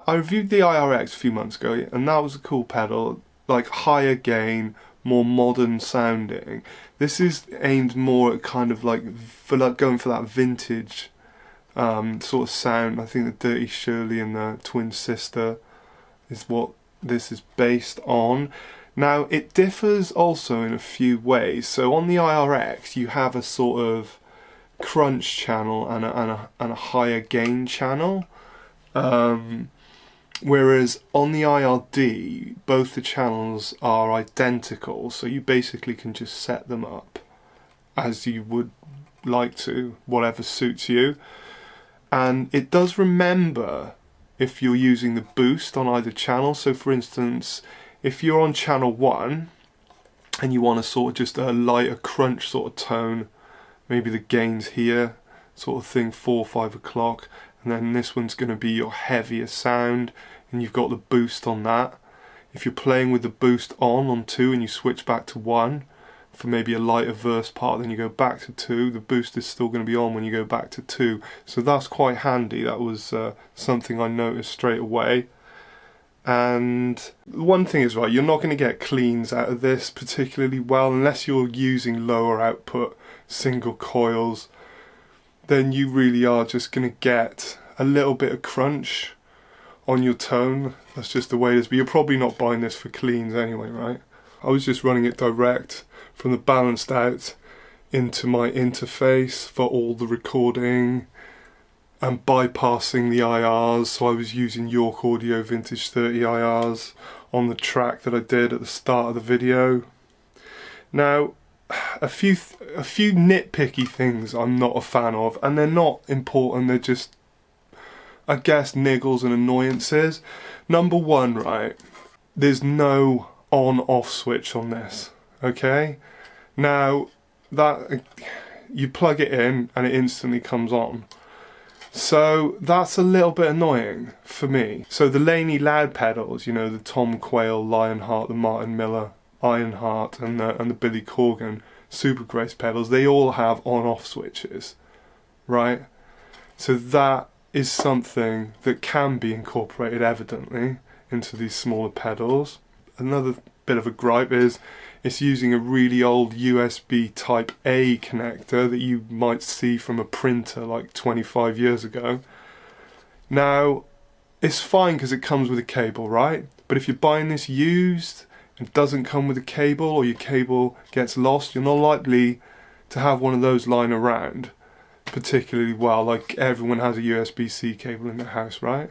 I reviewed the IRX a few months ago, and that was a cool pedal, like higher gain, more modern sounding. This is aimed more at kind of like going for that vintage sort of sound. I think the Dirty Shirley and the Twin Sister is what this is based on. Now it differs also in a few ways. So on the IRX you have a sort of crunch channel and a higher gain channel, whereas on the IRD both the channels are identical, so you basically can just set them up as you would like to, whatever suits you. And it does remember if you're using the boost on either channel. So for instance, if you're on channel 1 and you want a sort of just a lighter crunch sort of tone, maybe the gain's here sort of thing, 4 or 5 o'clock, and then this one's going to be your heavier sound and you've got the boost on that. If you're playing with the boost on 2 and you switch back to 1 for maybe a lighter verse part, then you go back to 2, the boost is still going to be on when you go back to 2. So that's quite handy. That was something I noticed straight away. And one thing is, right, you're not going to get cleans out of this particularly well unless you're using lower output single coils. Then you really are just going to get a little bit of crunch on your tone. That's just the way it is. But you're probably not buying this for cleans anyway, right? I was just running it direct from the balanced out into my interface for all the recording and bypassing the IRs. So I was using York Audio V30 IRs on the track that I did at the start of the video. Now, a few nitpicky things I'm not a fan of, and they're not important, they're just, I guess, niggles and annoyances. Number one, right, there's no on-off switch on this, okay? Now, that you plug it in and it instantly comes on. So that's a little bit annoying for me. So the Laney loud pedals, you know, the Tom Quayle, Lionheart, the Martin Miller, Ironheart, and the Billy Corgan Super Grace pedals, they all have on-off switches, right? So that is something that can be incorporated evidently into these smaller pedals. Another bit of a gripe is it's using a really old USB type A connector that you might see from a printer like 25 years ago. Now, it's fine because it comes with a cable, right? But if you're buying this used and it doesn't come with a cable, or your cable gets lost, you're not likely to have one of those lying around particularly well. Like, everyone has a USB-C cable in their house, right?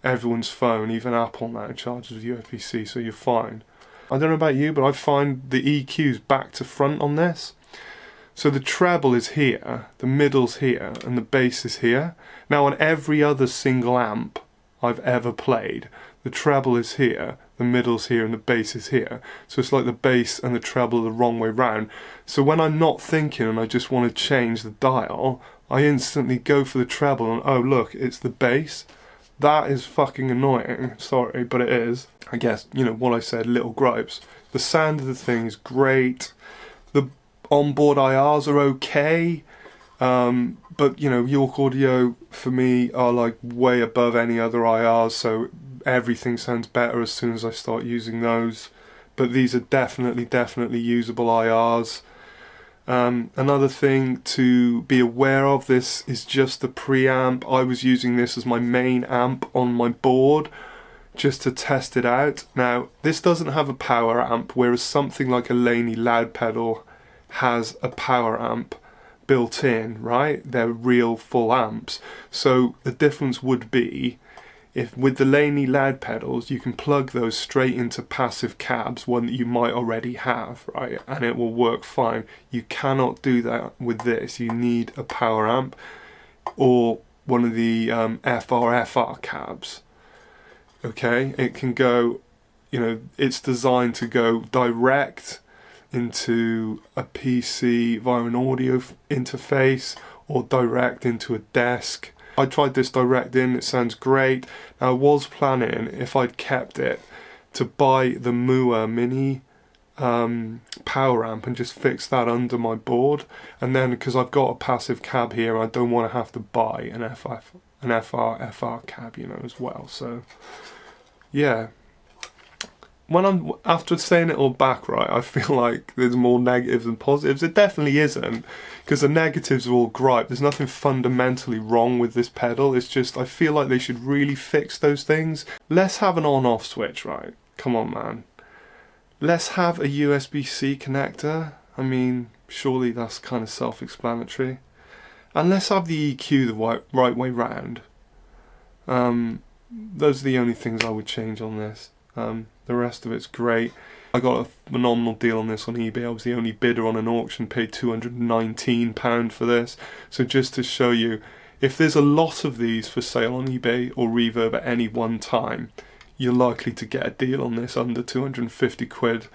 Everyone's phone, even Apple now, charges with USB-C, so you're fine. I don't know about you, but I find the EQ's back to front on this. So the treble is here, the middle's here, and the bass is here. Now on every other single amp I've ever played, the treble is here, the middle's here, and the bass is here. So it's like the bass and the treble are the wrong way round. So when I'm not thinking and I just want to change the dial, I instantly go for the treble and oh look, it's the bass. That is fucking annoying, sorry, but it is. I guess, you know, what I said, little gripes. The sound of the thing is great. The onboard IRs are okay. But, you know, York Audio, for me, are like way above any other IRs, so everything sounds better as soon as I start using those. But these are definitely usable IRs. Another thing to be aware of, this is just the preamp. I was using this as my main amp on my board just to test it out. Now, this doesn't have a power amp, whereas something like a Laney loud pedal has a power amp built in, right? They're real full amps. So the difference would be, if with the Laney loud pedals, you can plug those straight into passive cabs, one that you might already have, right? And it will work fine. You cannot do that with this. You need a power amp or one of the FR cabs. Okay, it can go, you know, it's designed to go direct into a PC via an audio interface or direct into a desk. I tried this direct in, it sounds great. Now I was planning, if I'd kept it, to buy the Mua Mini power amp and just fix that under my board, and then because I've got a passive cab here, I don't want to have to buy an an FR cab, you know, as well. So yeah, when I'm after saying it all back, right, I feel like there's more negatives than positives. It definitely isn't, because the negatives are all gripe. There's nothing fundamentally wrong with this pedal. It's just I feel like they should really fix those things. Let's have an on-off switch, right? Come on, man. Let's have a USB-C connector. I mean, surely that's kind of self-explanatory. And let's have the EQ the right way round. Those are the only things I would change on this. The rest of it's great. I got a phenomenal deal on this on eBay. I was the only bidder on an auction, paid £219 for this. So just to show you, if there's a lot of these for sale on eBay or Reverb at any one time, you're likely to get a deal on this under 250 quid.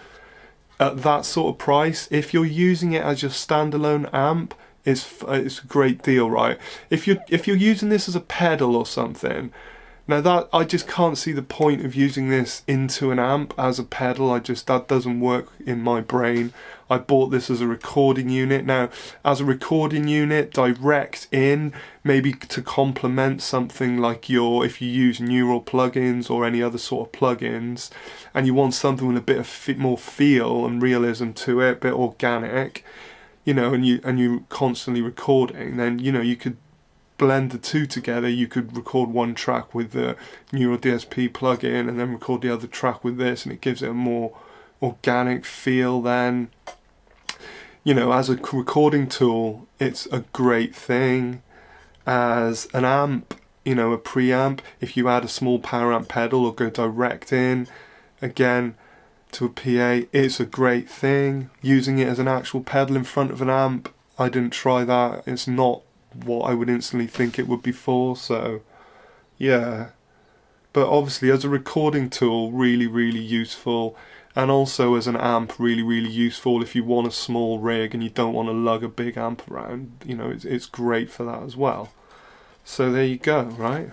At that sort of price, if you're using it as your standalone amp, it's a great deal, right? If you're using this as a pedal or something, now that I just can't see the point of using this into an amp as a pedal. That doesn't work in my brain. I bought this as a recording unit. Now, as a recording unit, direct in, maybe to complement something like if you use neural plugins or any other sort of plugins, and you want something with a bit of more feel and realism to it, a bit organic, you know, and you're constantly recording, then, you know, you could blend the two together. You could record one track with the Neural DSP plugin and then record the other track with this, and it gives it a more organic feel then. You know, as a recording tool, it's a great thing. As an amp, you know, a preamp, if you add a small power amp pedal or go direct in, again, to a PA, it's a great thing. Using it as an actual pedal in front of an amp, I didn't try that. It's not what I would instantly think it would be for, so yeah. But obviously as a recording tool, really, really useful. And also as an amp, really, really useful if you want a small rig and you don't want to lug a big amp around. You know, it's great for that as well. So there you go, right?